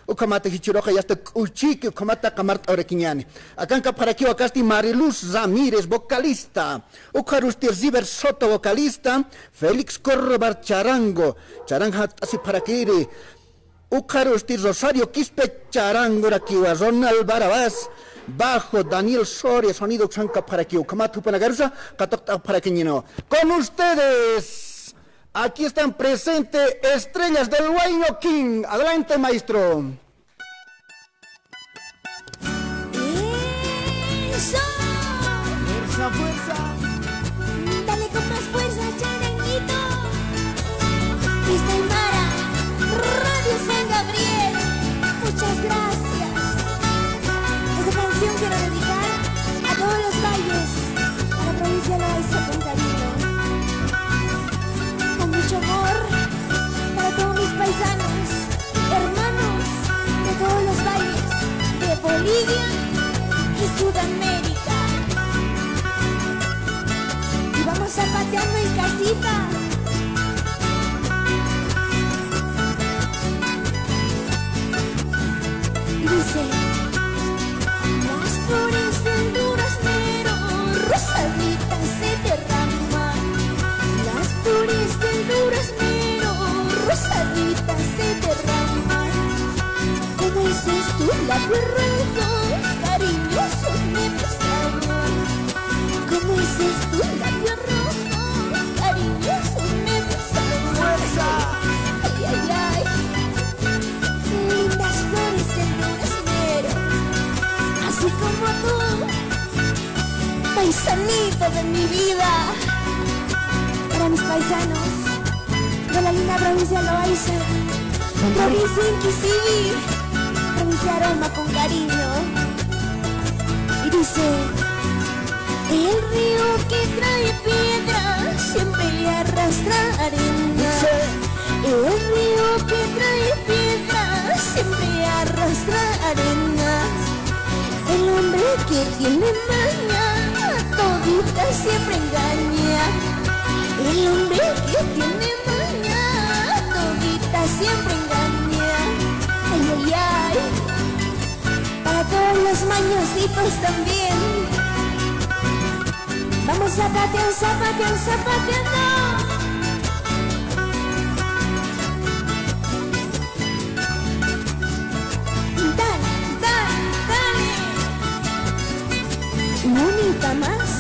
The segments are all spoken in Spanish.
Ukamata hichiroja y hasta uchique ukamata camarta orequiñani. Acanca para aquí acasti Mariluz Ramírez, vocalista. Ucarustir Ziber Soto, vocalista. Félix Corrobar Charango. Charanja así para aquí. Ucarustir Rosario Quispe Charango rakiwa. Ronald Barabás. Bajo Daniel Soria, sonido Xanca para aquí. Ukamatu Panagarusa, Catocta para Queñino. Con ustedes. Aquí están presentes estrellas del Huayno King. Adelante, maestro. Eso. Fuerza, fuerza. Dale con más fuerza, charanguito. Fiesta Aymara, Radio San Gabriel. Muchas gracias. Esta canción quiero dedicar a todos los valles, a la provincia de Loaiza con cariño. Con mucho amor para todos mis paisanos, hermanos de todos los valles de Bolivia y Sudamérica. Y vamos zapateando en casita. Y dice: las flores del duraznero rosaditas se derraman. Las flores del duraznero rosaditas se derraman. ¿Cómo dices tú, labios rojos, cariñosos me besaban? ¿Cómo dices tú, labios rojos, cariñosos me besaban? Fuerza. Ay, ay, ay. Lindas flores del duraznero, así como tú, paisanito de mi vida. Para mis paisanos de la linda provincia de Loaiza, provincia Inquisivi, provincia Aroma con cariño. Y dice: el río que trae piedras siempre le arrastra arena. El río que trae piedras siempre arrastra arenas. El hombre que tiene maña todita siempre engaña. El hombre que tiene maña todita siempre engaña. Ay, ay, ay. Para todos los mañositos también. Vamos zapateando, zapateando, zapateando. Bonita más.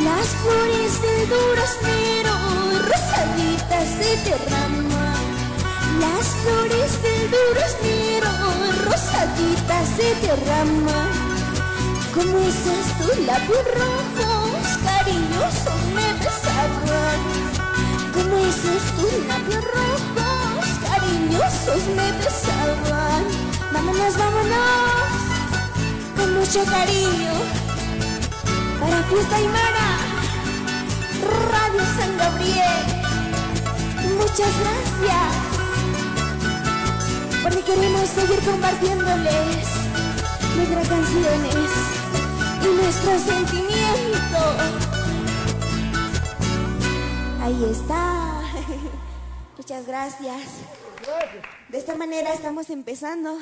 Las flores del duraznero rosaditas se derraman. Las flores del duraznero rosaditas se derraman. ¿Cómo esos tus labios rojos, cariñosos me besaban? ¿Cómo esos tus labios rojos, cariñosos me besaban? Vámonos, vámonos. Con mucho cariño para Fiesta Aymara, Radio San Gabriel. Muchas gracias, porque queremos seguir compartiéndoles nuestras canciones y nuestro sentimiento. Ahí está. Muchas gracias. De esta manera estamos empezando,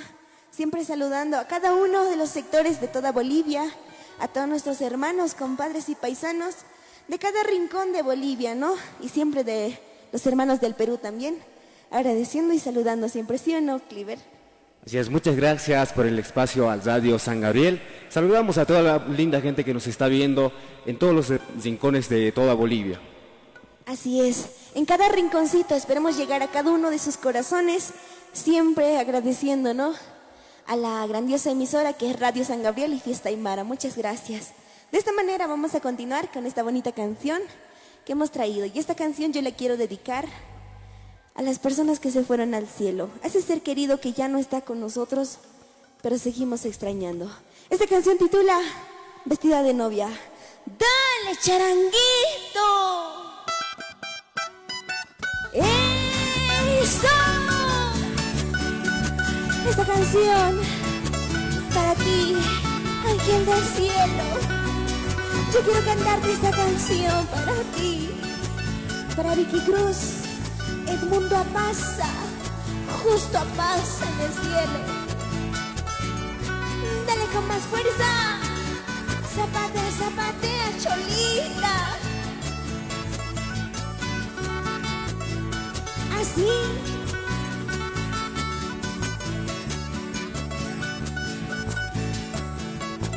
siempre saludando a cada uno de los sectores de toda Bolivia, a todos nuestros hermanos, compadres y paisanos de cada rincón de Bolivia, ¿no? Y siempre de los hermanos del Perú también, agradeciendo y saludando siempre, ¿sí o no, Cliver? Así es, muchas gracias por el espacio al Radio San Gabriel. Saludamos a toda la linda gente que nos está viendo en todos los rincones de toda Bolivia. Así es, en cada rinconcito esperemos llegar a cada uno de sus corazones, siempre agradeciendo, ¿no?, a la grandiosa emisora que es Radio San Gabriel y Fiesta Aymara. Muchas gracias. De esta manera vamos a continuar con esta bonita canción que hemos traído. Y esta canción yo la quiero dedicar a las personas que se fueron al cielo, a ese ser querido que ya no está con nosotros, pero seguimos extrañando. Esta canción titula Vestida de novia. ¡Dale, charanguito! ¡Eso! Esta canción para ti, ángel del cielo. Yo quiero cantarte esta canción para ti, para Vicky Cruz, Edmundo Apaza, justo pasa en el cielo. Dale con más fuerza. Zapatea, zapatea, cholita. Así.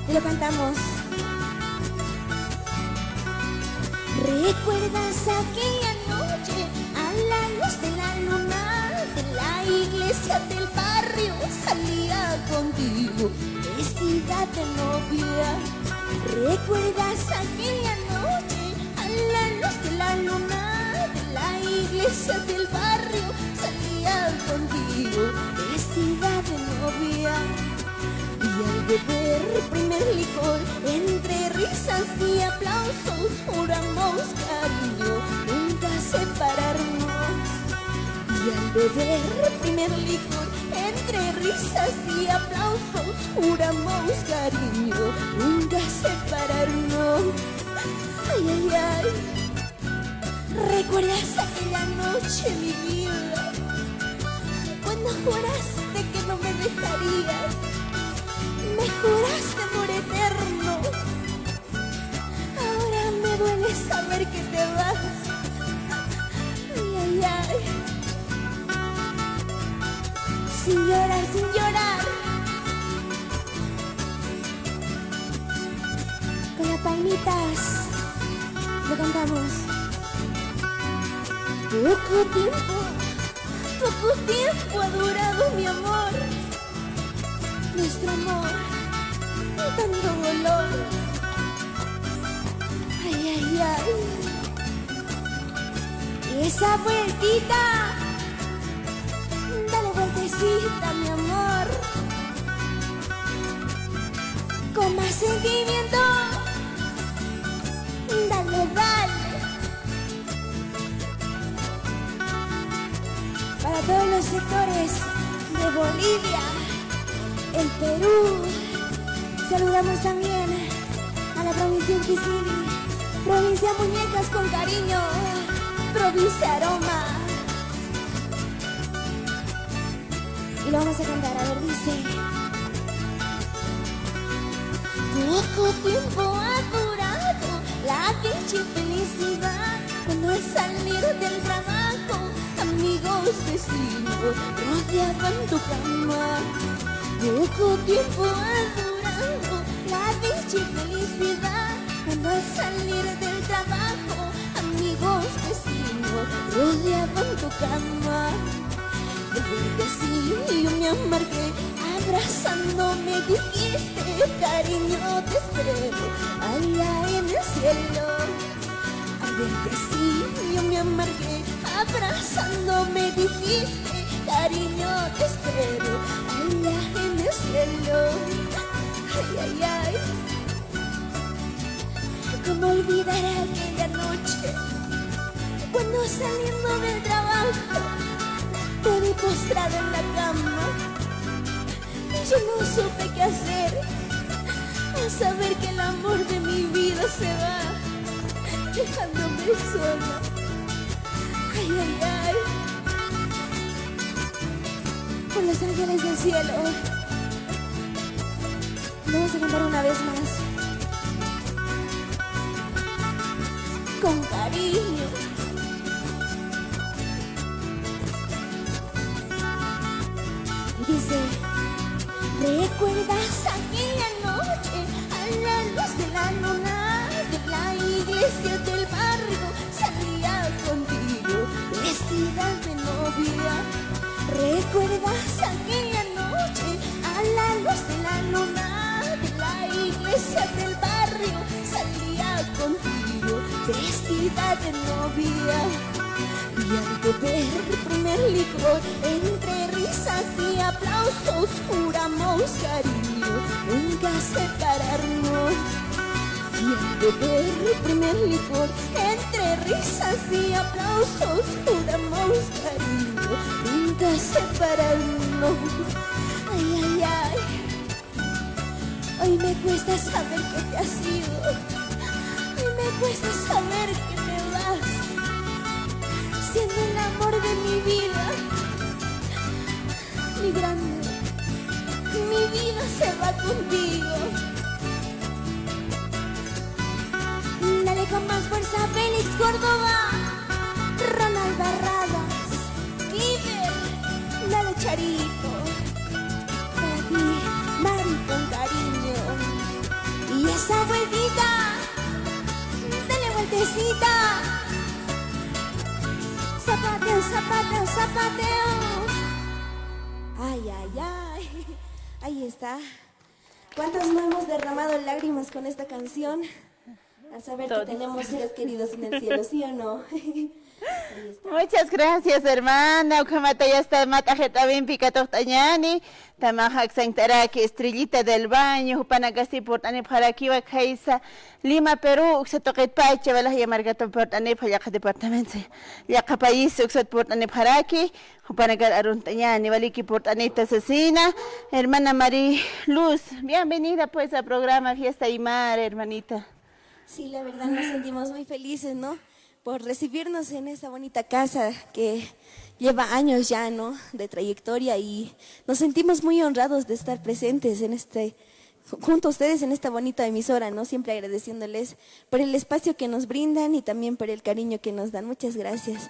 Y lo cantamos. ¿Recuerdas aquella noche a la luz de la luna de la iglesia del barrio? Salía contigo vestida de novia. ¿Recuerdas aquella noche a la luz de la luna de la iglesia del barrio? Salía contigo vestida de novia. Y al beber primer licor, entre risas y aplausos, juramos cariño, nunca separarnos. Y al beber primer licor, entre risas y aplausos, juramos cariño, nunca separarnos. Ay, ay, ay. ¿Recuerdas aquella noche, mi vida? Cuando juraste que no me dejarías. Me juraste amor eterno. Ahora me duele saber que te vas. Ay, ay, ay. Sin llorar, sin llorar. Con las palmitas lo cantamos. Poco tiempo ha durado mi amor. Nuestro amor, tanto dolor. Ay, ay, ay. Y esa vueltita, dale vueltecita, mi amor. Con más sentimiento, dale, dale. Para todos los sectores de Bolivia, el Perú, saludamos también a la provincia de Quisiri, provincia Muñecas con cariño, provincia Aroma. Y lo vamos a cantar, a ver, dice. Poco tiempo ha durado la dicha y felicidad, cuando al salir del trabajo, amigos, vecinos, rodeaban tu cama. Poco tiempo ha durado la dicha y felicidad, cuando al salir del trabajo, amigos, vecinos, rodeaban tu cama. De verte así yo me amargué, abrazándome dijiste, cariño te espero allá en el cielo. Al verte así yo me amargué, abrazándome dijiste, cariño te espero allá en el cielo. Ay, ay, ay. ¿Cómo olvidar aquella noche cuando saliendo del trabajo te vi postrada en la cama? Yo no supe qué hacer al saber que el amor de mi vida se va, dejándome sola. Ay, ay, ay. Por los ángeles del cielo, vamos a cantar una vez más, con cariño. Y dice, ¿recuerdas aquella noche a la luz de la luna de la iglesia del barrio? Salía contigo vestida de novia. ¿Recuerdas aquella noche a la luz de la luna de la iglesia del barrio? Salía contigo vestida de novia. Y al beber primer licor, entre risas y aplausos, juramos cariño, nunca separarnos. Y al beber primer licor, entre risas y aplausos, juramos cariño, nunca separarnos. Ay, ay, ay. Hoy me cuesta saber que te has ido. Hoy me cuesta saber que te vas, siendo el amor de mi vida. muy grande, mi vida se va contigo. Dale con más fuerza, Félix Córdoba, Ronald Barradas, vive, dale Charito, para ti, Mari con cariño. Y esa vueltita, dale vueltecita, zapateo, zapateo, zapateo. Ay, ay, ay, ahí está. ¿Cuántos no hemos derramado lágrimas con esta canción? A saber que tenemos seres queridos en el cielo, ¿sí o no? Muchas gracias, hermana. Ukamata ya está matajeta bien picatotañani. Tamajak Santaraki, Estrellita del Baño, Jupanagasti Portani Parakiwa Kaisa, Lima, Perú, Uxatoquet Pache, Balas y Amargato Portani, Payaca Departamento, Yaca País, Uxat Portani Paraki, Jupanagar Aruntañani, Valiki Portanita Asesina, hermana María Luz. Bienvenida pues al programa Fiesta Aymara, hermanita. Sí, la verdad nos sentimos muy felices, ¿no? Por recibirnos en esta bonita casa que lleva años ya, ¿no? De trayectoria, y nos sentimos muy honrados de estar presentes en junto a ustedes en esta bonita emisora, ¿no? Siempre agradeciéndoles por el espacio que nos brindan y también por el cariño que nos dan. Muchas gracias.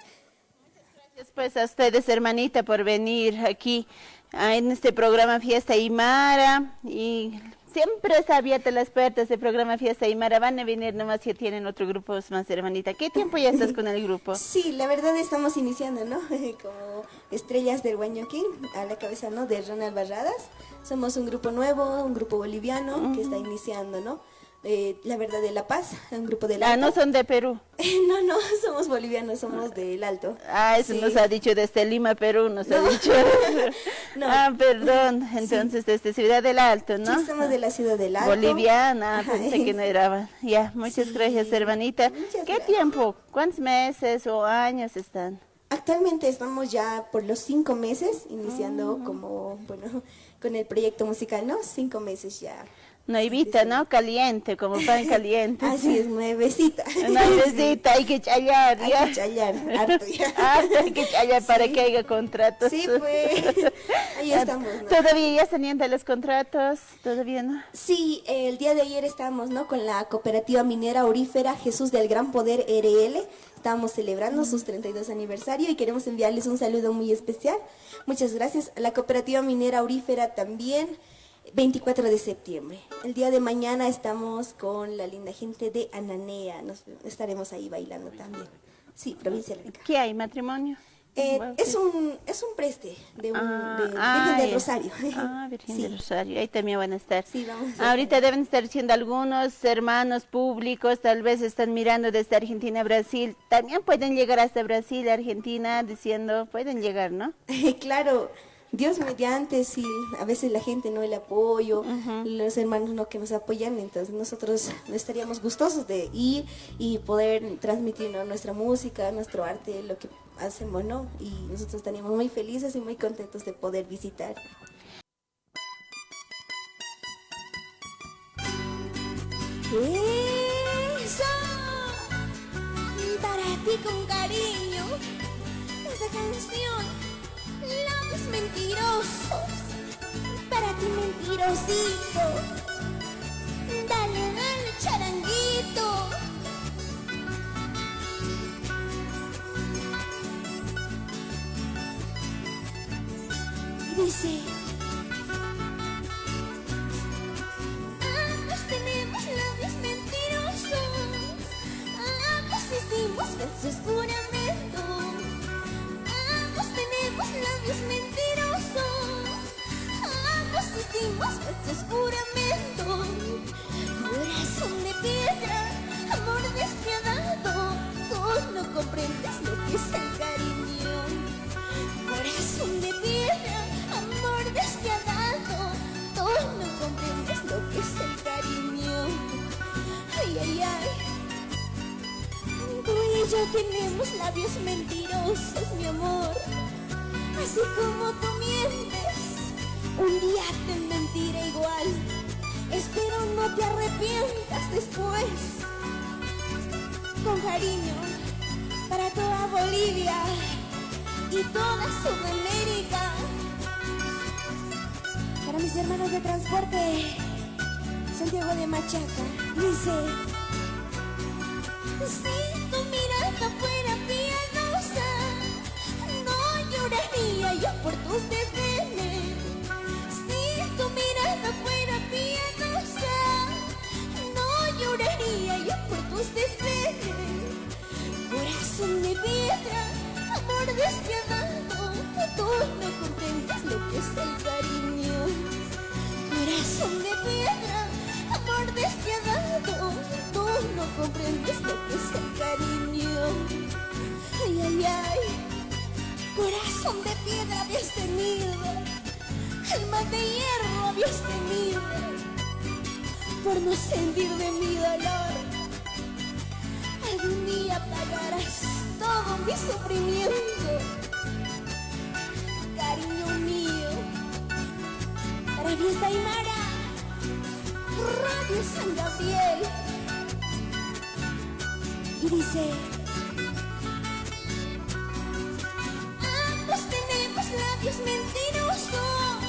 Gracias pues a ustedes, hermanita, por venir aquí en este programa Fiesta Aymara, y siempre está abierta las puertas del programa Fiesta Aymara. Van a venir nomás si tienen otro grupo más, hermanita. ¿Qué tiempo ya estás con el grupo? Sí, la verdad estamos iniciando, ¿no? Como estrellas del Guañoquín, a la cabeza, ¿no? De Ronald Barradas. Somos un grupo nuevo, un grupo boliviano que está iniciando, ¿no? La verdad de La Paz, un grupo del Alto. Ah, no son de Perú. No, somos bolivianos, somos del Alto. Ah, eso sí. Nos ha dicho desde Lima, Perú, nos ha dicho. No. Ah, perdón, entonces desde Ciudad del Alto, ¿no? Sí, somos de la Ciudad del Alto. Boliviana, pensé que no era. Ya, muchas gracias, hermanita. ¿Qué tiempo? ¿Cuántos meses o años están? Actualmente estamos ya por los 5 meses, iniciando como, bueno, con el proyecto musical, ¿no? 5 meses ya. Nuevita, ¿no? Caliente, como pan caliente. Así es, nuevecita. Nuevecita, hay que chayar, ¿ya? Hay que chayar, harto ya. Harto hay que chayar para que haya contratos. Sí, pues, ahí estamos, ¿no? ¿Todavía ya tenían de los contratos? ¿Todavía no? Sí, el día de ayer estábamos, ¿no? Con la cooperativa minera aurífera Jesús del Gran Poder RL. Estábamos celebrando sus 32 aniversario y queremos enviarles un saludo muy especial. Muchas gracias. A la cooperativa minera aurífera también. 24 de septiembre. El día de mañana estamos con la linda gente de Ananea. Estaremos ahí bailando también. Sí, provincia de Arica. ¿Qué hay? ¿Matrimonio? Es un preste de Virgen del Rosario. Virgen del Rosario. Ahí también van a estar. Sí, vamos ahorita deben estar siendo algunos hermanos públicos, tal vez están mirando desde Argentina a Brasil. También pueden llegar hasta Brasil, Argentina, diciendo, pueden llegar, ¿no? Claro. Dios mediante, sí, a veces la gente, ¿no? El apoyo, los hermanos, ¿no? Que nos apoyan, entonces nosotros estaríamos gustosos de ir y poder transmitir, ¿no? Nuestra música, nuestro arte, lo que hacemos, ¿no? Y nosotros estaríamos muy felices y muy contentos de poder visitar. Eso, para ti con cariño, esta canción. Labios mentirosos, para ti mentirosito, dale, dale charanguito. Dice, ambos tenemos labios mentirosos, ambos hicimos falsos juramentos. Tenemos labios mentirosos, ambos hicimos falsos juramentos. Corazón de piedra, amor despiadado, tú no comprendes lo que es el cariño. Corazón de piedra, amor despiadado, tú no comprendes lo que es el cariño. Ay, ay, ay. Tú y yo tenemos labios mentirosos, mi amor. Así como tú mientes, un día te mentiré igual. Espero no te arrepientas después. Con cariño, para toda Bolivia y toda Sudamérica. mis hermanos de transporte, Santiago de Machaca, dice: si tu mirada fuera piadosa, no lloraría yo por tus desdenes. Si tu mirada fuera piadosa, no lloraría yo por tus desdenes. Corazón de piedra, amor despiadado, tú no comprendes lo que es el cariño. Corazón de piedra, amor despiadado, tú no comprendes lo que es el cariño. Ay, ay, ay, corazón de piedra habías tenido, alma de hierro habías tenido, por no sentir de mi dolor. Algún día pagarás todo mi sufrimiento, cariño mío. Para Fiesta Aymara, Radio San Gabriel. Y dice: ambos tenemos labios mentirosos,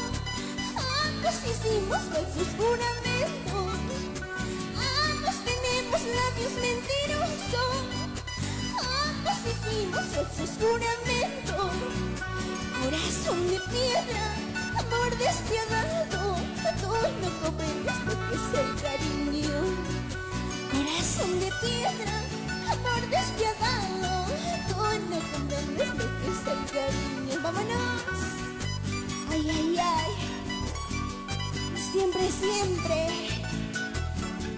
ambos hicimos falsos juramentos. Ambos tenemos labios mentirosos, ambos hicimos falsos juramentos. Corazón de piedra, amor despiadado, tú no comprendes lo que es el cariño. Corazón de piedra, amor despiadado, tú no comprendes lo que es el cariño. ¡Vámonos! ¡Ay, ay, ay! Siempre, siempre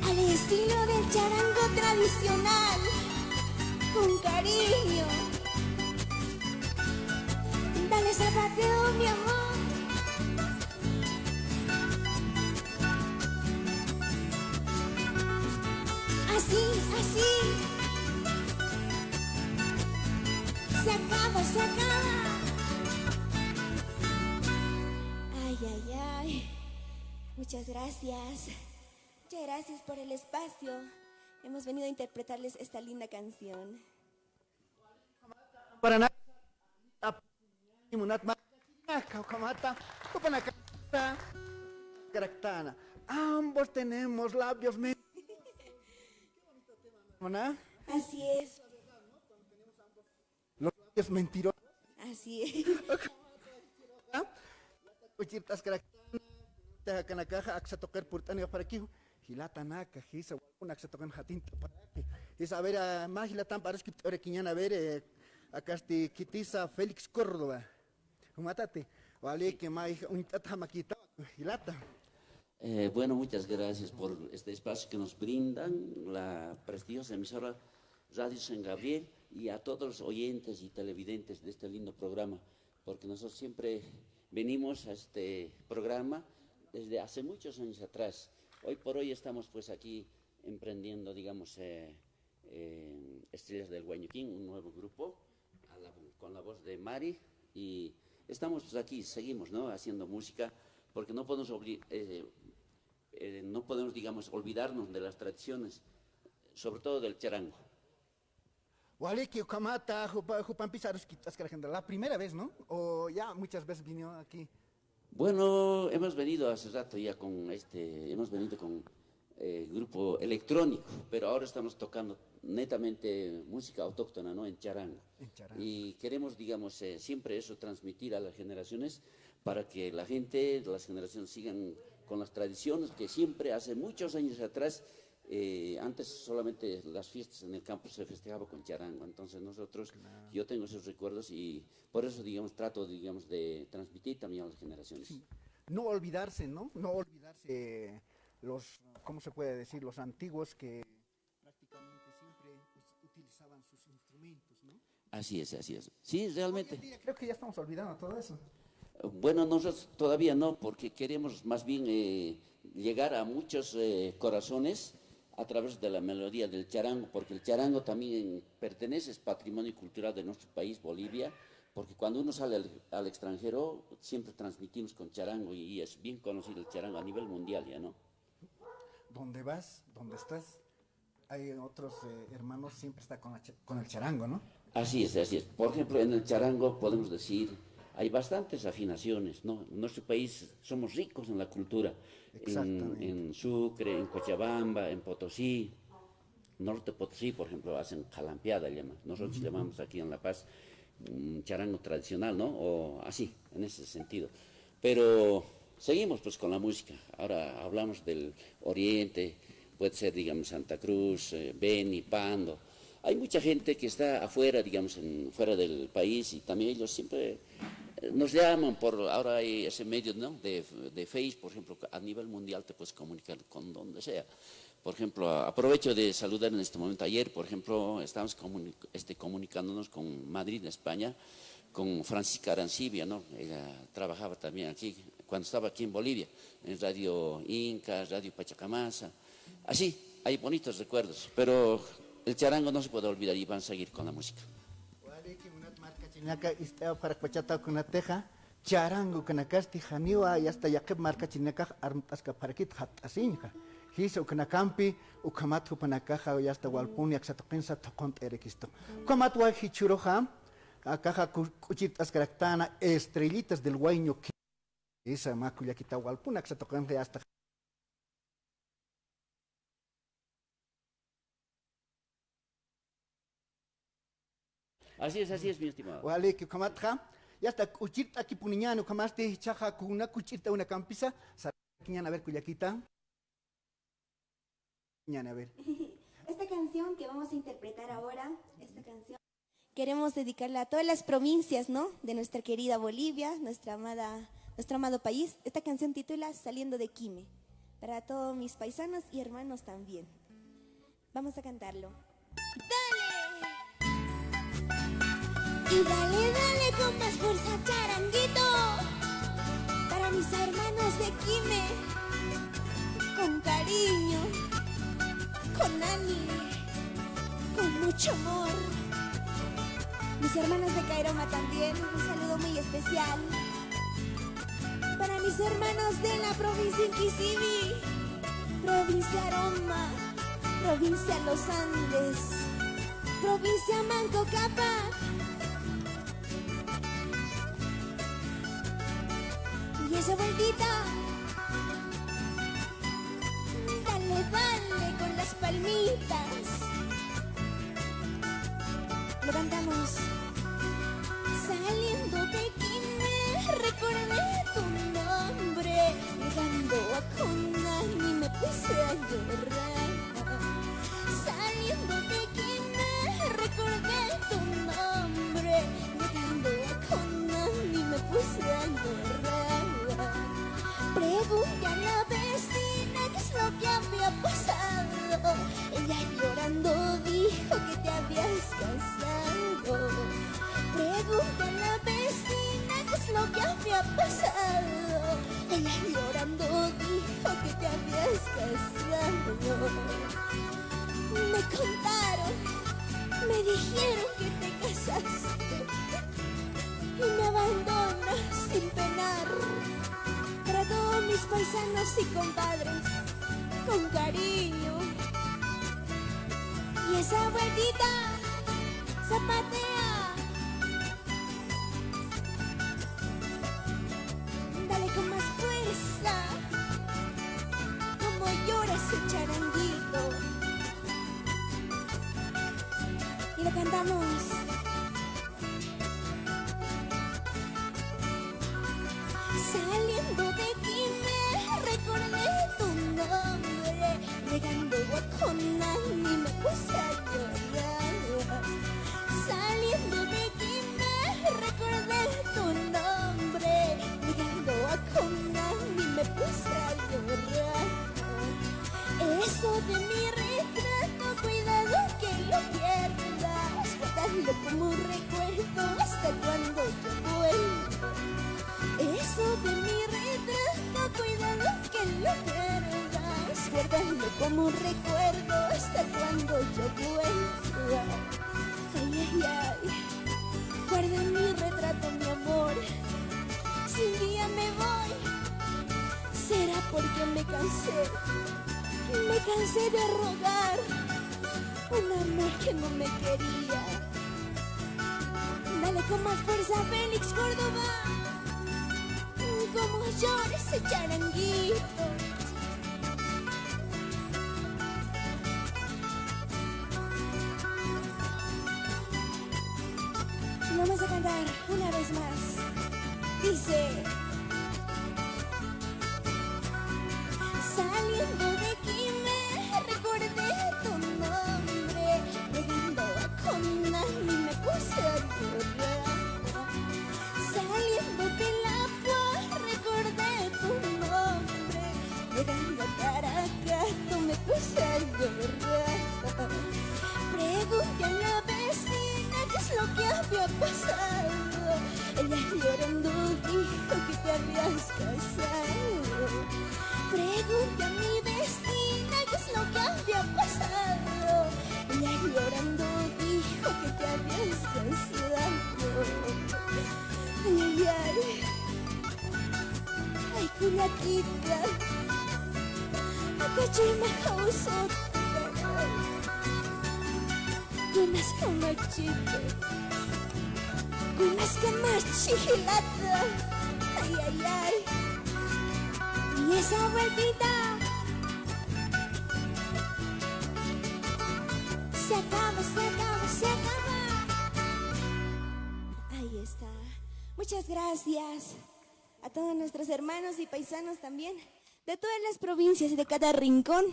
al estilo del charango tradicional, con cariño. Dale zapateo, mi amor. Así, así. Se acaba, se acaba. Ay, ay, ay. Muchas gracias. Muchas gracias por el espacio. Hemos venido a interpretarles esta linda canción. Para nada. Ambos tenemos labios ¿no? Así es. Los labios mentirosos. Así es. Kuchirtas karaktan, kanakaja aksatoker purtani para aquí. Hilatanaka, hisa, una aksatokan hatinta para aquí. Hisa, a ver, más hilatan para que orequiñana, a ver, acá este Kitisa Félix Córdoba. Mátate, vale, que más un tatamaquita, hilata. Bueno, muchas gracias por este espacio que nos brindan la prestigiosa emisora Radio San Gabriel y a todos los oyentes y televidentes de este lindo programa, porque nosotros siempre venimos a este programa desde hace muchos años atrás. Hoy por hoy estamos pues aquí emprendiendo, digamos, Estrellas del Guañuquín, un nuevo grupo con la voz de Mari, y estamos pues aquí, seguimos, ¿no?, haciendo música, porque no podemos digamos, olvidarnos de las tradiciones, sobre todo del charango. La primera vez, ¿no? O ya muchas veces vino aquí. Bueno, hemos venido hace rato ya hemos venido con grupo electrónico, pero ahora estamos tocando netamente música autóctona, ¿no?, en charango. Y queremos, digamos, siempre eso, transmitir a las generaciones para que la gente, las generaciones sigan con las tradiciones que siempre, hace muchos años atrás, antes solamente las fiestas en el campo se festejaba con charango. Entonces nosotros, claro, yo tengo esos recuerdos y por eso, digamos, trato, digamos, de transmitir también a las generaciones. Sí. No olvidarse, ¿no? No olvidarse los, ¿cómo se puede decir? Los antiguos que prácticamente siempre utilizaban sus instrumentos, ¿no? Así es, así es. Sí, realmente. Hoy en día creo que ya estamos olvidando todo eso. Bueno, nosotros todavía no, porque queremos más bien llegar a muchos corazones a través de la melodía del charango, porque el charango también pertenece, es patrimonio cultural de nuestro país, Bolivia, porque cuando uno sale al extranjero siempre transmitimos con charango y es bien conocido el charango a nivel mundial ya, ¿no? Donde vas, donde estás, hay otros hermanos, siempre está con el charango, ¿no? Así es, así es. Por ejemplo, en el charango podemos decir hay bastantes afinaciones, ¿no? En nuestro país somos ricos en la cultura, en Sucre, en Cochabamba, en Potosí, Norte Potosí, por ejemplo, hacen calampeada, llaman. Nosotros llamamos aquí en La Paz charango tradicional, ¿no? O así, en ese sentido. Pero seguimos pues con la música. Ahora hablamos del Oriente, puede ser, digamos, Santa Cruz, Beni, Pando. Hay mucha gente que está afuera, digamos, fuera del país, y también ellos siempre nos llaman ahora hay ese medio, ¿no? de Facebook, por ejemplo, a nivel mundial te puedes comunicar con donde sea. Por ejemplo, aprovecho de saludar en este momento. Ayer, por ejemplo, estábamos comunicándonos con Madrid, España, con Francisca Arancibia, ¿no? Ella trabajaba también aquí, cuando estaba aquí en Bolivia, en Radio Inca, Radio Pachacamasa. Así, hay bonitos recuerdos, pero el charango no se puede olvidar y van a seguir con la música. Charango kanakasti janiwa y hasta yakeb marca chineka armtasca parakit hatasinja. Hisa ukanacampi ukamatu panakaja y hasta walpuni axatokensa tokont erekisto. Ukamatwa hichuroja akaja cuchitas caractana estrellitas del guayño que esa macuyaquita walpuna axatokenja hasta Así es, mi estimado. Vale, que comatja, ya está cuchita aquí puniñano, comaste chaja con una cuchita, una campisa, a ver cuyaquita. A ver. Esta canción que vamos a interpretar ahora, esta canción, queremos dedicarla a todas las provincias, ¿no? De nuestra querida Bolivia, nuestro amado país. Esta canción titula Saliendo de Quime, para todos mis paisanos y hermanos también. Vamos a cantarlo. ¡Dale! Y dale, dale con más fuerza, charanguito, para mis hermanos de Quime, con cariño, con ánimo, con mucho amor. Mis hermanos de Cairoma también, un saludo muy especial. Para mis hermanos de la provincia Inquisibi, provincia Aroma, provincia Los Andes, provincia Manco Cápac. Y esa vueltita, dale, dale con las palmitas. Levantamos. Saliendo de Quime, recordé tu nombre. Llegando a Conani me puse a llorar. Saliendo de Quime, recordé tu nombre. Llegando a Conani me puse a llorar. Pregunté a la vecina qué es lo que había pasado. Ella llorando dijo que te habías casado. Pregunté a la vecina qué es lo que había pasado. Ella llorando dijo que te habías casado. Me contaron, me dijeron que te casaste y me abandonas sin penar. Para todos mis paisanos y compadres, con cariño. Y esa vueltita zapatea. Dale con más fuerza, como llora ese charanguito. Y lo cantamos. Saliendo de Quime, recordé tu nombre. Llegando a Conani me puse a llorar. Saliendo de Quime, recordé tu nombre. Llegando a Conani me puse a llorar. Eso de mi retrato, cuidado que lo pierdas. Guárdalo como un recuerdo hasta cuando yo vuelva. Eso de mi retrato, cuidado que lo pierdas. Guárdalo como un recuerdo hasta cuando yo vuelva. Ay, ay, ay. Guarda mi retrato, mi amor. Si un día me voy, será porque me cansé. Me cansé de rogar un amor que no me quería. Dale con más fuerza, Félix Córdoba. Como llora ese charanguito. Y vamos a cantar una vez más. Dice: saliendo de aquí me recordé tu nombre, llegando a Conani me puse a llorar. Saliendo de la paz recordé tu nombre, llegando a Caracas tú me puse a llorar. Pregunté a la vecina qué es lo que había pasado. Ella llorando dijo que te habías casado. Pregunté a mi vecina qué es lo que había pasado. Ella llorando dijo que te habías casado. Ay, ay, ay. Ay, culiacita. Acachima jausota. Kunas kamachita. Kunas kamachilata. Ay, ay, ay. Y esa vueltita se acaba, se acaba, se acaba. Ahí está. Muchas gracias a todos nuestros hermanos y paisanos también, de todas las provincias y de cada rincón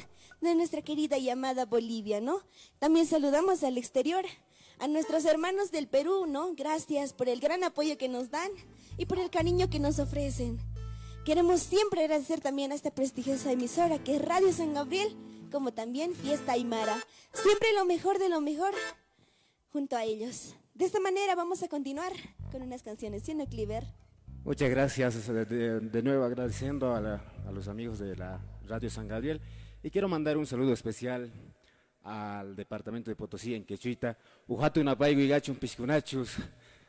de nuestra querida y amada Bolivia, ¿no? También saludamos al exterior, a nuestros hermanos del Perú, ¿no? Gracias por el gran apoyo que nos dan y por el cariño que nos ofrecen. Queremos siempre agradecer también a esta prestigiosa emisora que es Radio San Gabriel, como también Fiesta Aymara. Siempre lo mejor de lo mejor junto a ellos. De esta manera vamos a continuar con unas canciones, ¿sí, no, Cliver? Muchas gracias, de nuevo agradeciendo a los amigos de la Radio San Gabriel, y quiero mandar un saludo especial al departamento de Potosí en Quechuita. Ujatu napaigo y gachun piscunachus,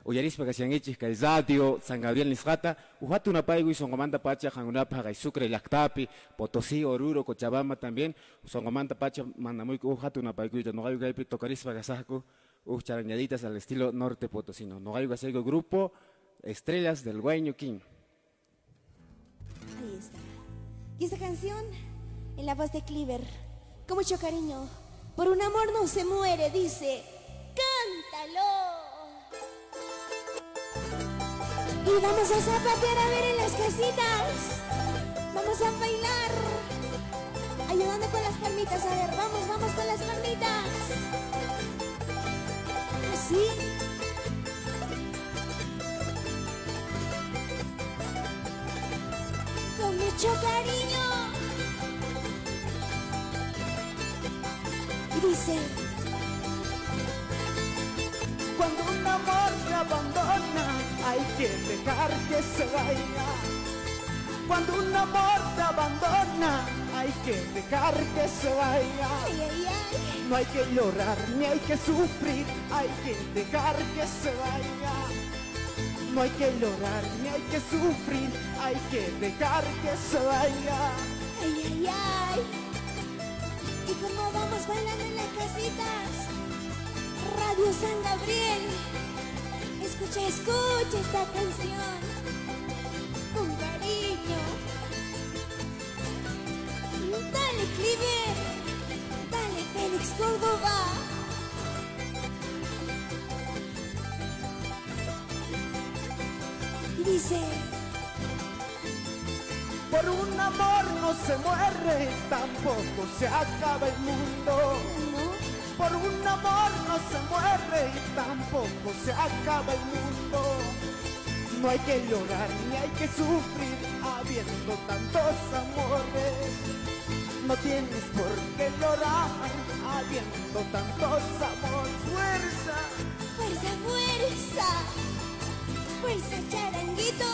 uyarispa kasiangichis kay Radio San Gabriel nisjata, ujatu napaigo y songomanta pacha jangunapa kay Sucre Lactapi, Potosí, Oruro, Cochabamba también, songomanta pacha mandamuico ujatu napaigo y nogayo gaipi tocarispa kasaku, charañaditas al estilo norte potosino. Nogayo gasego grupo Estrellas del Guayño King. Ahí está. Y esta canción, en la voz de Cliver, con mucho cariño, por un amor no se muere, dice, ¡cántalo! Y vamos a zapatear a ver en las casitas, vamos a bailar, ayudando con las palmitas, a ver, vamos, vamos con las palmitas. Así. Con mucho cariño. Y dice: Cuando un amor te abandona, hay que dejar que se vaya. Cuando un amor te abandona, hay que dejar que se vaya. ay, ay, ay. No hay que llorar ni hay que sufrir, hay que dejar que se vaya. No hay que llorar ni hay que sufrir, hay que dejar que se vaya. Ay, ay, ay. Y como vamos bailando en las casitas, Radio San Gabriel, escucha, escucha esta canción con cariño. Dale, Cliver, dale, Félix Córdoba. Y dice: por un amor no se muere, tampoco se acaba el mundo. Por un amor no se muere y tampoco se acaba el mundo. No hay que llorar ni hay que sufrir habiendo tantos amores. No tienes por qué llorar habiendo tantos amores. ¡Fuerza! ¡Fuerza, fuerza! ¡Fuerza, charanguito!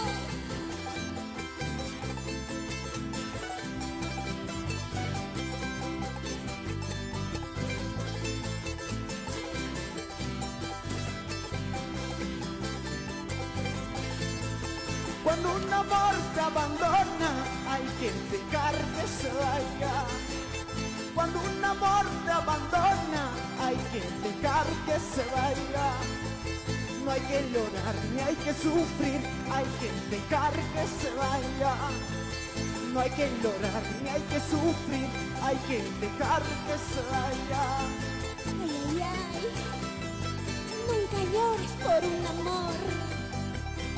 Cuando un amor te abandona, hay que dejar que se vaya. Cuando un amor te abandona, hay que dejar que se vaya. No hay que llorar ni hay que sufrir, hay que dejar que se vaya. No hay que llorar ni hay que sufrir, hay que dejar que se vaya. Ay, ay, ay, nunca llores por un amor.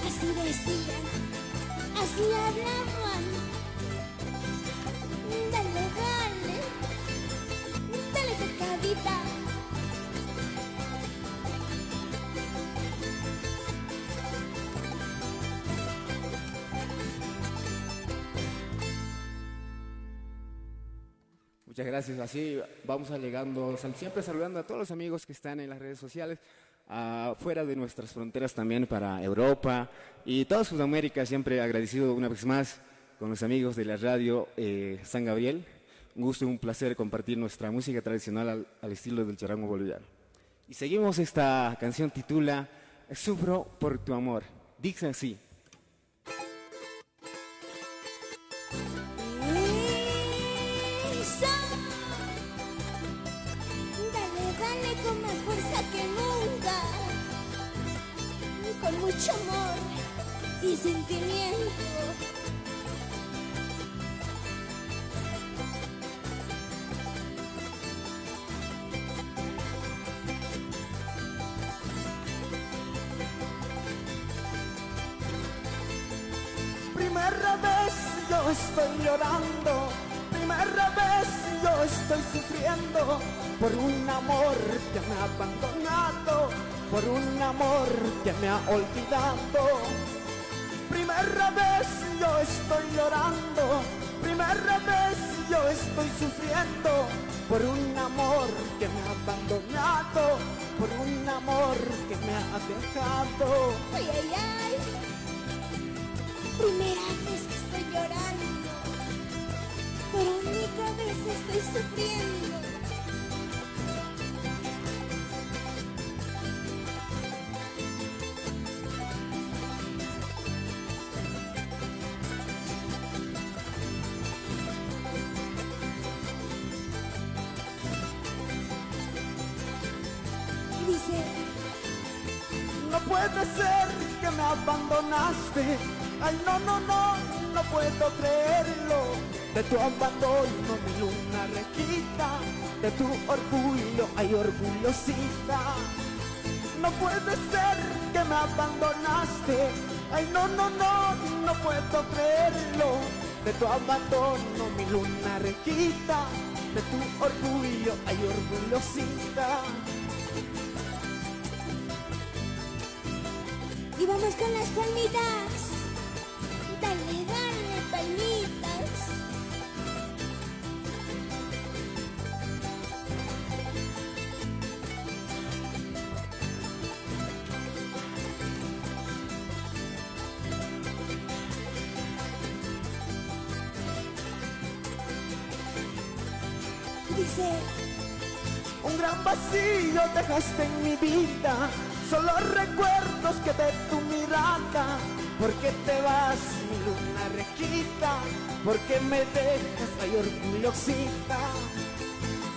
Así decían, así hablaban. Dale, dale, dale pecadita. Muchas gracias. Así vamos llegando, siempre saludando a todos los amigos que están en las redes sociales, fuera de nuestras fronteras también para Europa y toda Sudamérica. Siempre agradecido una vez más con los amigos de la radio San Gabriel. Un gusto y un placer compartir nuestra música tradicional al estilo del charango boliviano. Y seguimos, esta canción titula Sufro por tu amor. Dice así. Con más fuerza que nunca, con mucho amor y sentimiento. Primera vez yo estoy llorando, primera vez yo estoy sufriendo por un amor que me ha abandonado, por un amor que me ha olvidado. Primera vez yo estoy llorando, primera vez yo estoy sufriendo por un amor que me ha abandonado, por un amor que me ha dejado. Ay, ay, ay, primera vez que estoy llorando, por única vez estoy sufriendo. Dice, no puede ser que me abandonaste. Ay, no, no, no, no puedo creerlo. De tu abandono mi luna requita, de tu orgullo hay orgullosita. No puede ser que me abandonaste. Ay, no, no, no, no puedo creerlo. De tu abandono mi luna requita, de tu orgullo hay orgullosita. y vamos con las palmitas. Dale, dale, palmitas. Dice, un gran vacío dejaste en mi vida, solo recuerdos que de tu mirada. ¿Por qué te vas, mi luna requita? ¿Por qué me dejas ahí orgullosita?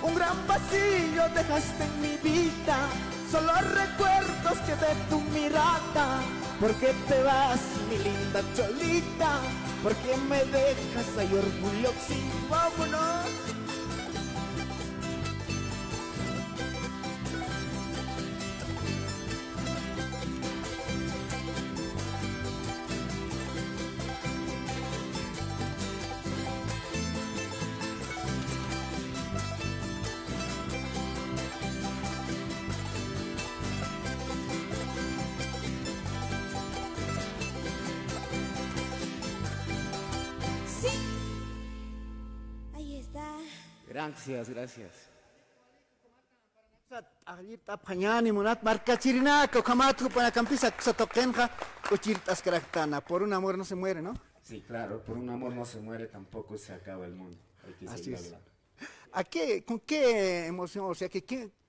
Un gran vacío dejaste en mi vida, solo recuerdos que de tu mirada. ¿Por qué te vas, mi linda cholita? ¿Por qué me dejas ahí orgullosita? ¡Vámonos! Gracias, gracias. Ahorita pañani monat marcachirina cocamatru para campisa sotoquenja uchirtas caractana. Por un amor no se muere, ¿no? Sí, claro, por un amor no se muere, tampoco se acaba el mundo. Hay que seguir hablando. ¿Con qué emoción, o sea,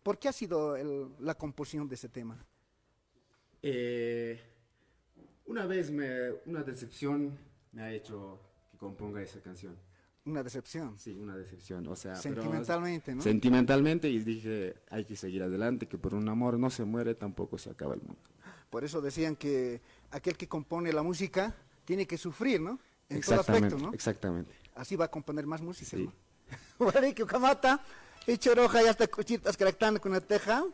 por qué ha sido la composición de ese tema? Una vez una decepción me ha hecho que componga esa canción. Una decepción. Sí, una decepción, o sea... Sentimentalmente, ¿no? Sentimentalmente, y dije, hay que seguir adelante, que por un amor no se muere, tampoco se acaba el mundo. Por eso decían que aquel que compone la música tiene que sufrir, ¿no? En todo aspecto, ¿no? Exactamente. Así va a componer más música, Sí. ¿no? Bueno, que Ucamata, y Choroja ya está cuchitas caractando con la teja,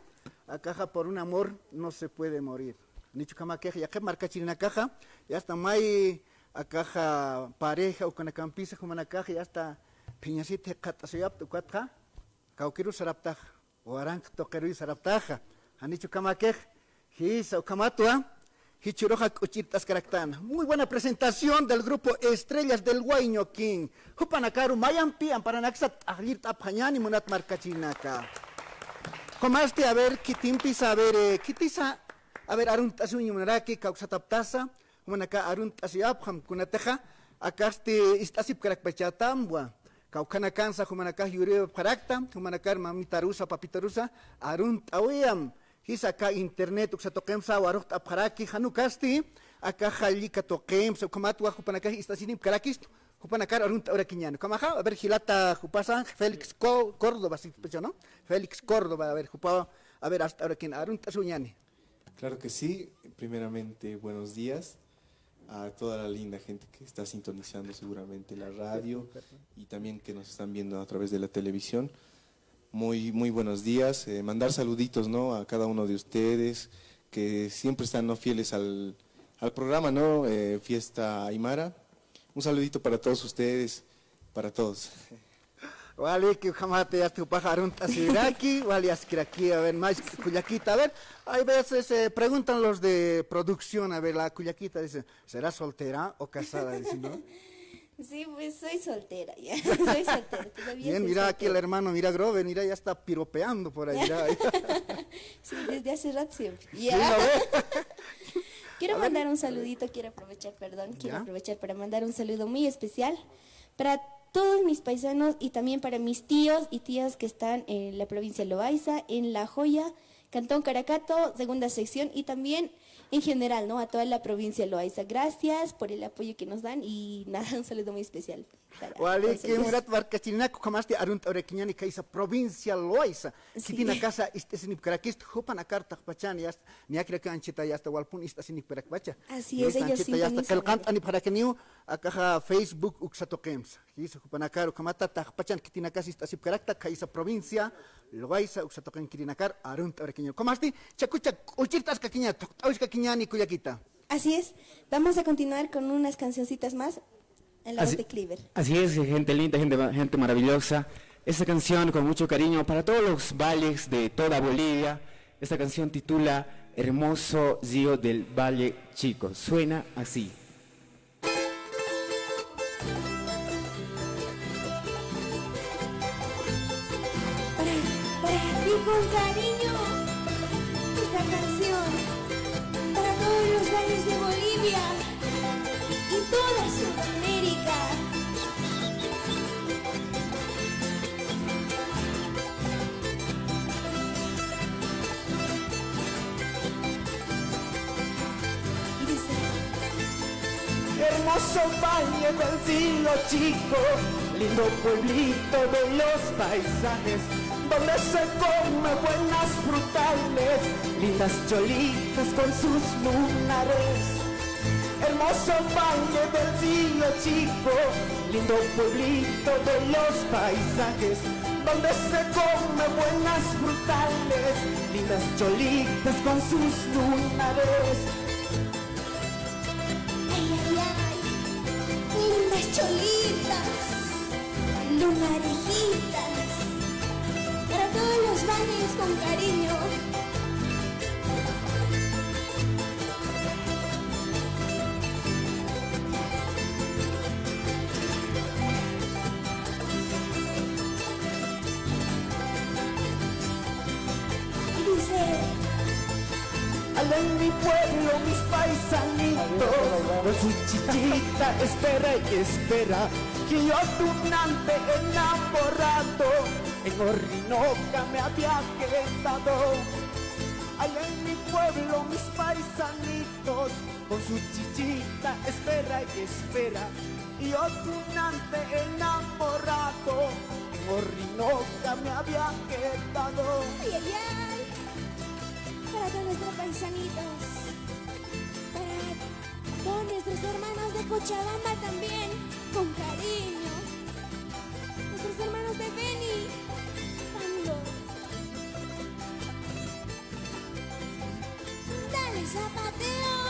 a caja por un amor no se puede morir. Nicho Camaqueja, ya que marca china caja, ya está mai a caja pareja o con la campisa como una caja, ya está piñacita catasoyap tu cuatja, cauquiru saraptaja, o aranc toqueru saraptaja, a Nicho Camaquej, hisa Ucamatua, Hichiroja Cuchitas Caractana. Muy buena presentación del grupo Estrellas del Huayño King. Hupanakaru Mayampi, Amparanaxat, Aglit Aphañani, Munat Marcachinaka. Comaste a ver, Kitimpis, a ver, Kitisa, a ver, Aruntas Uñumaraki, Causataptasa, Humanaka Aruntasiapham, Kunateja, Acaste Istasip Caracpachatambua. Caucana cansa, Humanaka Yureo Paracta, Humanakar Mamitarusa, Papitarusa, Aruntawayam. Hisaka internet uksa toqemsa waruk apharaki hanukasti aka halika toqemsa kumatwa hupanaka istasinip karakist hupanakar arunta oraquiñano kamaja a ver hilata hupasan Félix Córdoba sí, ¿no? Félix Córdoba a ver hupa a ver hasta ahora quién arunta suñani. Claro que sí. Primeramente buenos días a toda la linda gente que está sintonizando seguramente la radio y también que nos están viendo a través de la televisión. Muy buenos días, mandar saluditos, ¿no?, a cada uno de ustedes que siempre están, ¿no?, fieles al programa, ¿no?, Fiesta Aymara. Un saludito para todos ustedes, para todos. Vale, que jamás te has tu pajarón tasiraki, vale, aquí a ver, más cuyaquita, a ver, hay veces preguntan los de producción, a ver, la cuyaquita dice, ¿será soltera o casada? Dice, ¿no? Sí, pues soy soltera, ya. Soy soltera, todavía. Bien, soy mira soltera. aquí el hermano, mira Grover, mira, ya está piropeando por ahí. Mira. Sí, desde hace rato siempre. Sí, Ya. ¿no ves? Quiero mandar un saludito, quiero aprovechar para mandar un saludo muy especial para todos mis paisanos y también para mis tíos y tías que están en la provincia de Loaiza, en La Joya, Cantón Caracato, segunda sección y también en general, ¿no?, a toda la provincia de Loaiza. Gracias por el apoyo que nos dan y nada, un saludo muy especial. Wali que murat barcachinaco kamaste arunt orequiñani kaisa provincia Loaiza. Sí. Kitina casa sinip karakist hupan akarta pachan ya ni akira kanchita ya hasta walpun sinip karakpacha. Así es, ellos ya hasta sintonizan. kelkant ani para keniu akaja Facebook uksatokems. Hizo hupan akaru kamata pachan kitina casa sinip karakta kaisa provincia Loaiza uksatoken kirinakar arunt orequiño. Kamaste chakucha uchirtas kakiña tawis kakiñani kuyakita. Así es, vamos a continuar con unas cancioncitas más en la voz de Cleaver. Así es, gente linda, gente maravillosa. Esta canción con mucho cariño para todos los valles de toda Bolivia. Esta canción titula Hermoso Río del Valle Chico. Suena así. Para ti con cariño, esta canción, para todos los valles de Bolivia y toda Sudamérica. Y dice, Hermoso valle del Silo Chico, lindo pueblito de los paisajes, donde se come buenas frutales, lindas cholitas con sus lunares. Hermoso valle del Silo Chico, lindo pueblito de los paisajes, donde se come buenas frutales, lindas cholitas con sus lunares. ay, ay, ay, lindas cholitas, lunarejitas, para todos los valles con cariño. Y dice, Allá en mi pueblo mis paisanitos, con su chichita espera y espera, que yo tunante enamorado, en Orinoca me había quedado. Allá en mi pueblo mis paisanitos, con su chichita espera y espera, y yo tunante enamorado, en Orinoca me había quedado. ay, ay, ay, para todos nuestros paisanitos Todos nuestros hermanos de Cochabamba también, con cariño. Nuestros hermanos de Beni, Pando. Dale zapateo.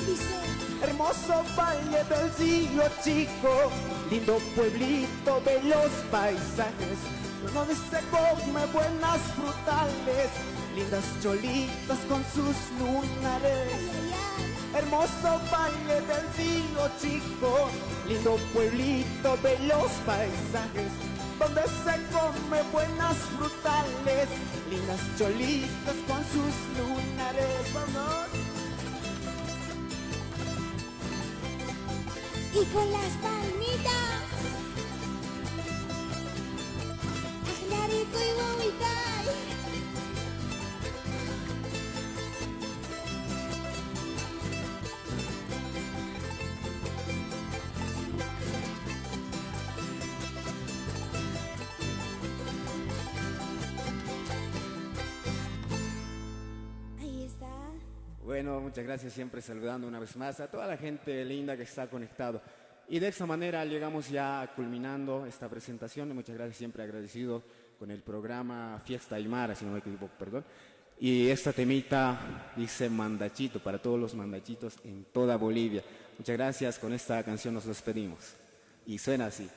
Dice: Hermoso valle del Río Chico, lindo pueblito, bellos paisajes, donde se come buenas frutales, lindas cholitas con sus lunares. Hermoso valle del Río Chico, lindo pueblito, bellos paisajes, donde se come buenas frutales, lindas cholitas con sus lunares. Vamos. Y con las palmitas, Ajlarico y Huahuicay. Ahí está. Bueno, muchas gracias, siempre saludando una vez más a toda la gente linda que está conectado. Y de esta manera llegamos ya culminando esta presentación. Muchas gracias, siempre agradecido con el programa Fiesta Aymara, si no me equivoco, perdón. Y esta temita dice Mandachito, para todos los mandachitos en toda Bolivia. Muchas gracias, con esta canción nos despedimos. Y suena así.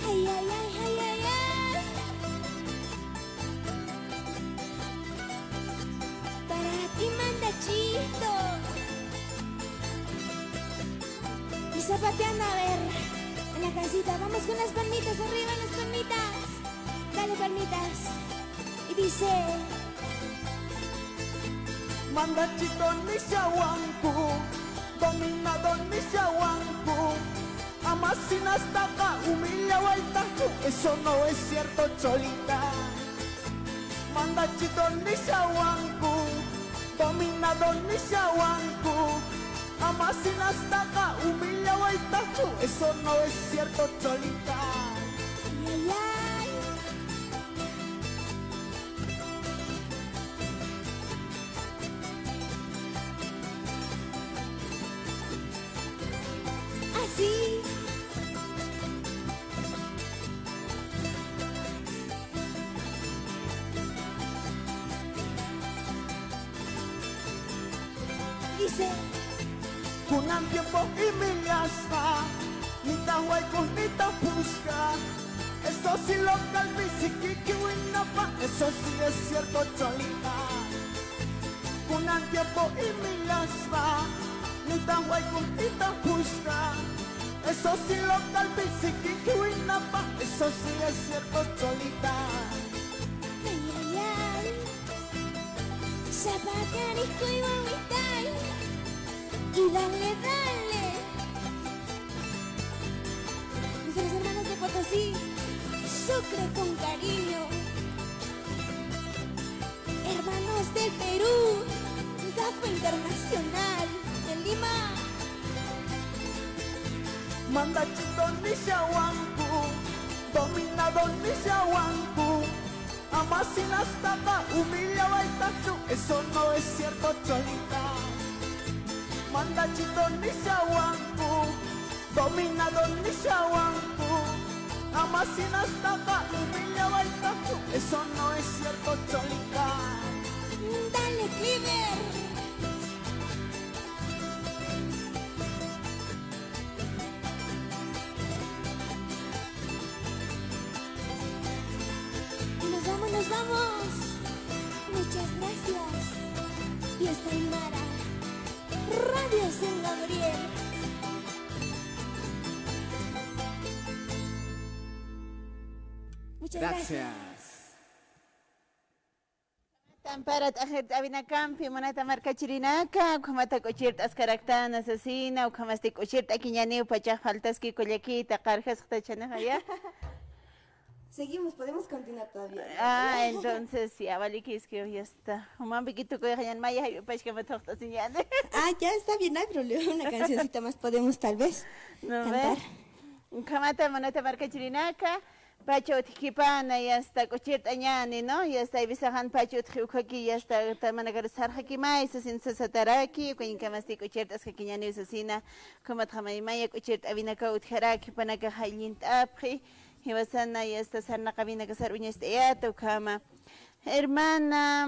Ay, ay, ay, ay, ay, ay. Para ti, mandachito. Y zapateando, a ver, en la casita. Vamos con las palmitas, arriba las palmitas. Dale, palmitas. Y dice: Mandachito ni Shawanku, dominado ni Shawanku, amasinas taca, humilla Huaytacu, eso no es cierto, cholita. Mandachito ni Shawanku, dominado ni Shawanku, amasinas taca, humilla Huaytacu, eso no es cierto, cholita. ay, ay. Así. Dice: Kunan tiempo y milasma, ni tahuayco ni tapusca. Eso sí local, bisiquiqui, winapa, eso sí es cierto, cholita. Kunan tiempo y milasma, ni tahuayco ni tapusca. Eso sí local, bisiquiqui, winapa, eso sí es cierto, cholita. ay, ay, ay. Zapatarico y Huahuicay. Y dale, dale. Nuestros hermanos de Potosí, Sucre con cariño. Hermanos del Perú, Gafa Internacional de Lima. Mandachito ni Shawanku, dominado ni Shawanku, amasinas taca, humilla Huaytacu, eso no es cierto, cholita. Mandachito ni Shawanku, dominado ni Shawanku, amasinas taca, humilla Huaytacu, eso no es cierto, cholita. Dale, Cliver. Nos vamos, nos vamos. Muchas gracias. Fiesta Aymara, Radio San Gabriel. Muchas gracias. Tamparat ajet abina campi monata marca chirinaka, kumata cochirt ascaractan asesina, o kamasti cochirt akiñani pacha faltas que collaquita, carjas tachanaya. Seguimos, podemos continuar todavía. Ah, entonces sí, avaliki es que ya está. Un mambiquito que hayan maya y pues que me toca señale. Ah, ya está bien, no hay problema. Una cancioncita más podemos tal vez No cantar. ve. Kamata moneta marca chirinaka, pacho tikipana y hasta cochirta ñani, ¿no? Y hasta ibisahan pacho tjiukaki y hasta tamanagar sarjakima y sin sataraki, cuando kamasti cochirtas jaquiñani y sasina, como tamaimaya cochirta vinaka utjaraki panaka hailint apri, y basana y hasta sarna cabina que sarviña esteato kama. Hermana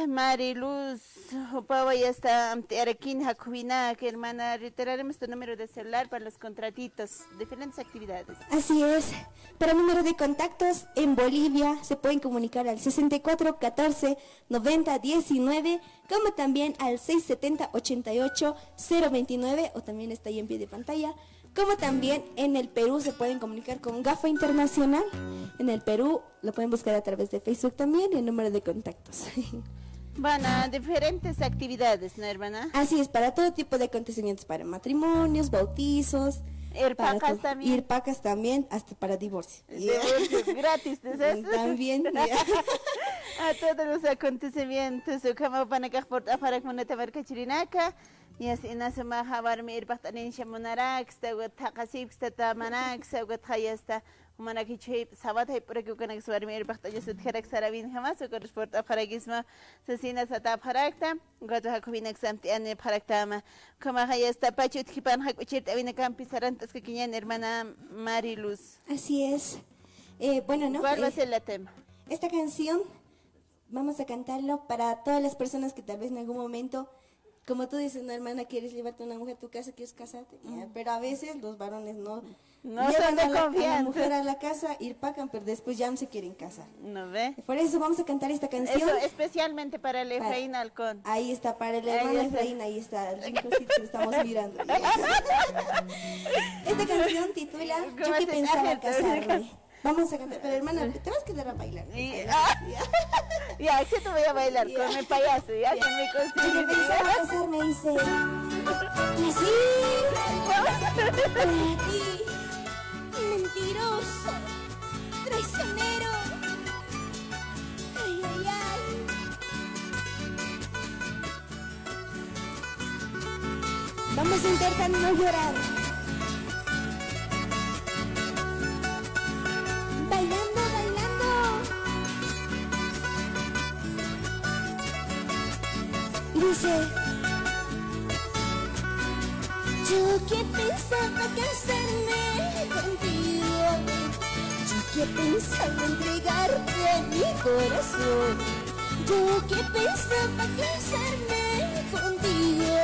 Mariluz, Opava ya está Araquín, Jacobina, que hermana, reiteraremos tu número de celular para los contratitos, diferentes actividades. Así es. Para el número de contactos en Bolivia se pueden comunicar al 64 14 90 19, como también al 670 88 029, o también está ahí en pie de pantalla. Como también en el Perú se pueden comunicar con GAFA Internacional. En el Perú lo pueden buscar a través de Facebook también y el número de contactos. Bueno, diferentes actividades, ¿no, hermana? Así es, para todo tipo de acontecimientos, para matrimonios, bautizos. Irpacas también. Irpacas también, hasta para divorcio. Divorcio gratis, ¿no es eso? También. A todos los acontecimientos, como para que para que marca chirinaka. Y así nace más jabar mi irpactanin shamunarak, takasip, tamanak, hasta humanaki chip, sabata y por aquí con exuar mi irpactanin sutjerak sarabin jamás, o corresporta para guisma, sasina satap harakta, gato hakubin examtiane paraktama, como hay esta pachut hipan hakuchit, avina campi sarantas que quiñan hermana Mariluz. Así es. Bueno, ¿no? ¿Cuál va a ser el tema? Esta canción vamos a cantarlo para todas las personas que tal vez en algún momento, como tú dices, una hermana, quieres llevarte a una mujer a tu casa, quieres casarte, pero a veces los varones no son de a la mujer confianza. a la casa, ir pacan, pero después ya no se quieren casar. ¿No ve? Por eso vamos a cantar esta canción. Eso especialmente para el Efraín Halcón. Ahí está, para el hermano Efraín, ahí está, el rinconcito que estamos mirando. Esta canción titula Yo que pensaba casarme. Vamos a cantar, pero hermana, te vas a quedar a bailar. Ya, ¿qué te voy a bailar? Con mi payaso, ya, con mi Yo que costume. pensaba casarme, dice. Así, para ti, mentiroso, traicionero. Ay, ay, ay. Vamos a intentar no llorar. Bailando, bailando. Y dice, yo que pensaba casarme contigo, yo que pensaba entregarte mi corazón, yo que pensaba casarme contigo,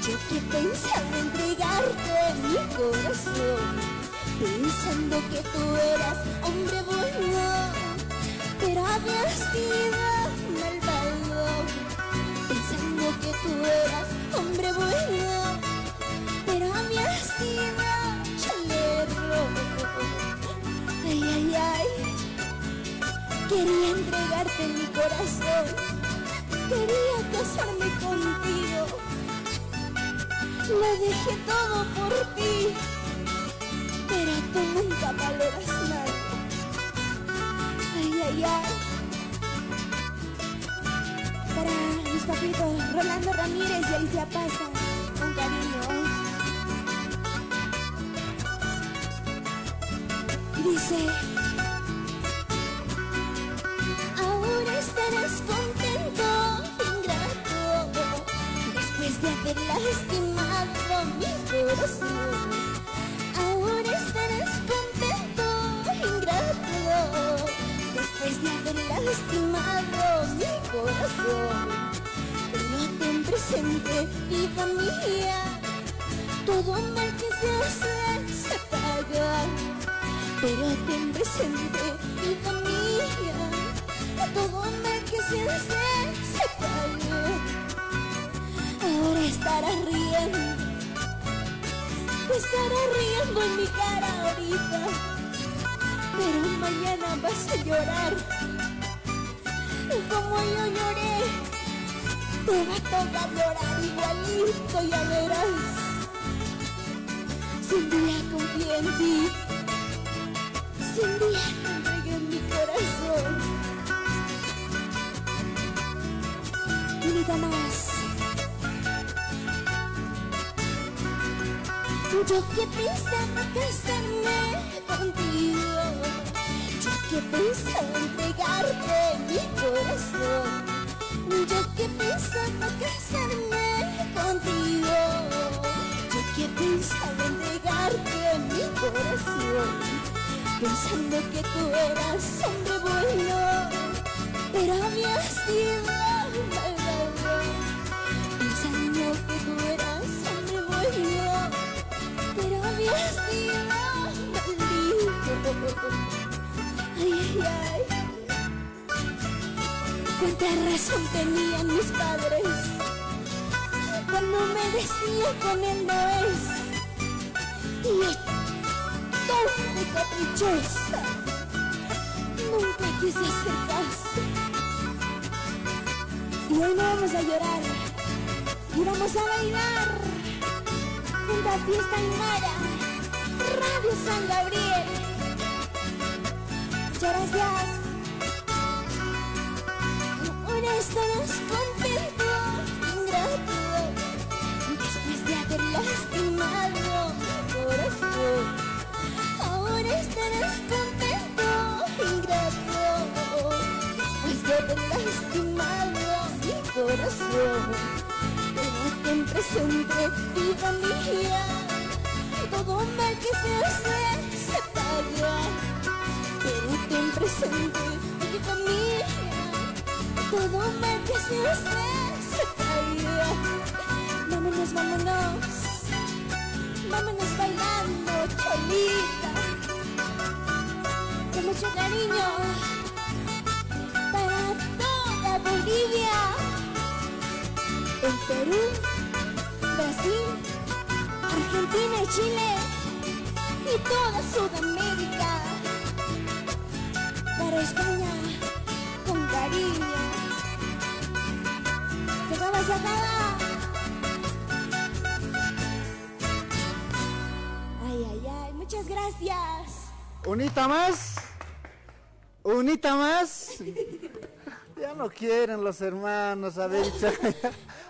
yo que pensaba entregarte mi corazón, pensando que tú eras hombre bueno, pero habías sido malvado. Pensando que tú eras hombre bueno, pero habías sido chalero. Ay, ay, ay. Quería entregarte mi corazón, quería casarme contigo. Lo dejé todo por ti, pero tú nunca valoras nada. Ay, ay, ay. Para mis papitos Rolando Ramírez y Alicia Pasa, con cariño. Y dice, ahora estarás contento, ingrato, después de haber lastimado mi corazón. Ahora estarás contento, ingrato, después de haber lastimado mi corazón. Pero ten presente, vida mía, todo mal que se hace se paga. Pero ten presente, vida mía, todo mal que se hace se paga. Ahora estarás riendo en mi cara ahorita, pero mañana vas a llorar. Como yo lloré, te va a tocar llorar igualito, ya verás. Si un día confié en ti, si un día te entregué mi corazón. Unita más. Yo que pensaba casarme contigo, yo que pensaba entregarte mi corazón, yo que pensaba casarme contigo, yo que pensaba entregarte mi corazón, pensando que tú eras hombre bueno, pero habías sido malvado, pensando que tú eras hombre bueno, pero habías sido maldito. Ay, ay, ay. Cuánta razón tenían mis padres cuando me decían con él no es. Y yo, tonta y caprichosa, nunca quise hacer caso. Y hoy no vamos a llorar, y vamos a bailar junto a Fiesta Aymara, Radio San Gabriel. Muchas gracias. Ahora estarás contento, ingrato, después de haber lastimado mi corazón. Ahora estarás contento, ingrato, después de haber lastimado mi corazón. Pero ten presente, vida mía, todo mal que se hace, se paga. Pero ten presente, vida mía, todo mal que se hace, se paga. Vámonos, vámonos, vámonos bailando, cholita, con mucho cariño, para toda Bolivia, el Perú, Brasil, Argentina y Chile y toda Sudamérica, para España con cariño. Se acaba, se acaba. Ay, ay, ay, muchas gracias. Unita más. Unita más. Ya no quieren los hermanos, a ver.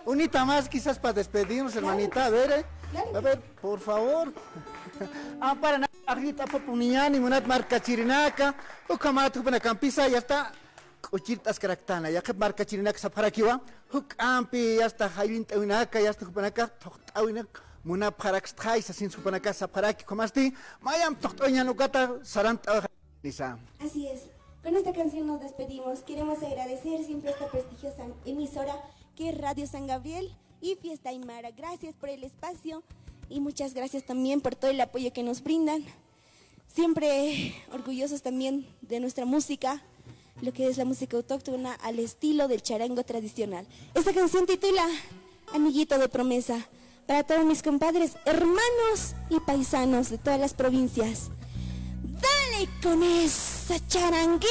Unita más quizás para despedirnos, hermanita, a ver, a ver, por favor. Para ahorita popuniani, munat marca chirinaka, o kamatu para campisa, ya está. Uchirtas caractana, ya que marca chirinaka saparakiwa, hook ampi, ya está jailin taunaka, ya está jupanaka, tochtauinak, muna paraxtais, así supanaka saparaki, comasti, mayam tochtoña nukata, saranta nisa. Así es. Con esta canción nos despedimos. Queremos agradecer siempre a esta prestigiosa emisora que es Radio San Gabriel y Fiesta Aymara. Gracias por el espacio y muchas gracias también por todo el apoyo que nos brindan. Siempre orgullosos también de nuestra música, lo que es la música autóctona al estilo del charango tradicional. Esta canción titula Amiguito de Promesa, para todos mis compadres, hermanos y paisanos de todas las provincias. ¡Dale con esa charanguito!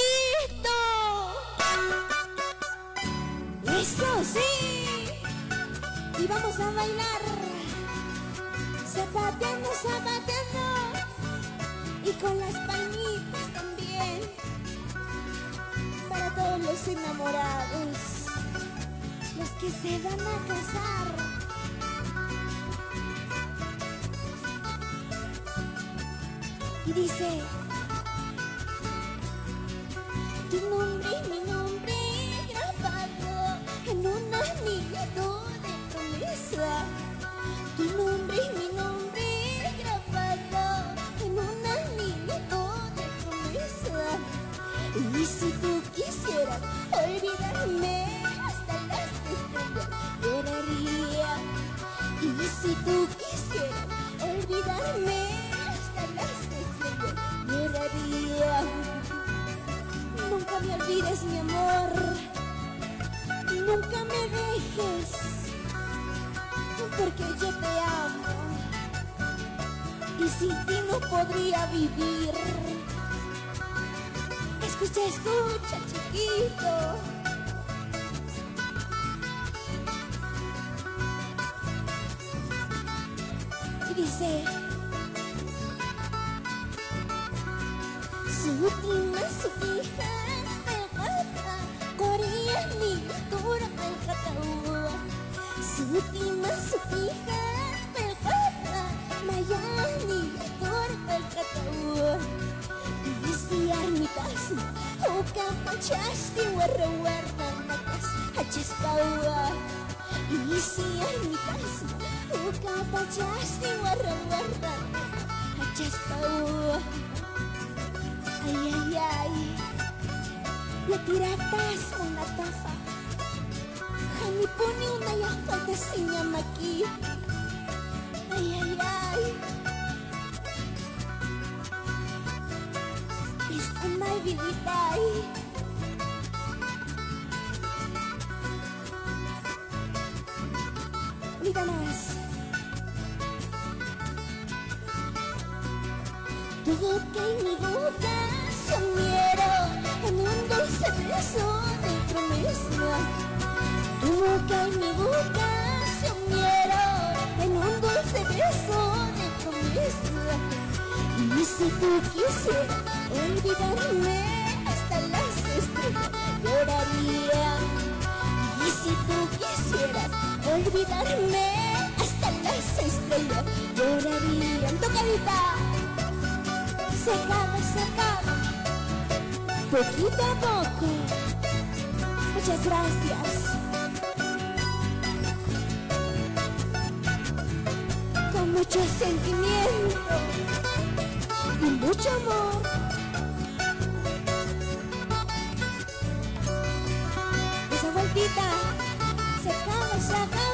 ¡Eso sí! Y vamos a bailar, zapateando, zapateando, y con las palmitas también, para todos los enamorados, los que se van a casar. Y dice, tu nombre y mi nombre grabado en un anillo de promesa. Tu nombre y mi nombre grabado en un anillo de promesa. Y si tú quisieras olvidarme hasta las estrellas, lloraría. Y si tú quisieras olvidarme hasta las estrellas, lloraría. Nunca me olvides, mi amor, nunca me dejes, porque yo te amo y sin ti no podría vivir. Escucha, escucha, chiquito. Y dice, Sutima, sutijas, pelgata, Corea, miniatura, pelgata, Sutima, sutijas, pelgata, Maya, jatawa Isi armitas Uka pachasti warra warra nakas Hachis pawa Isi armitas Uka pachasti warra warra Hachis pawa Ay ay ay La tiratas una tafa Hani pone una ya fantasía maki Ay ay ay Esta my vidita Mira más Tu boca y mi boca se unieron en un dulce beso de promesa. Tu boca y mi boca se unieron en un dulce beso de promesa. Y si tú quisieras olvidarme hasta las estrellas, lloraría. Y si tú quisieras olvidarme hasta las estrellas, llorarían. Tocadita. Se acaba, poquito a poco. Muchas gracias. Con mucho sentimiento y mucho amor. Esa vueltita se acaba.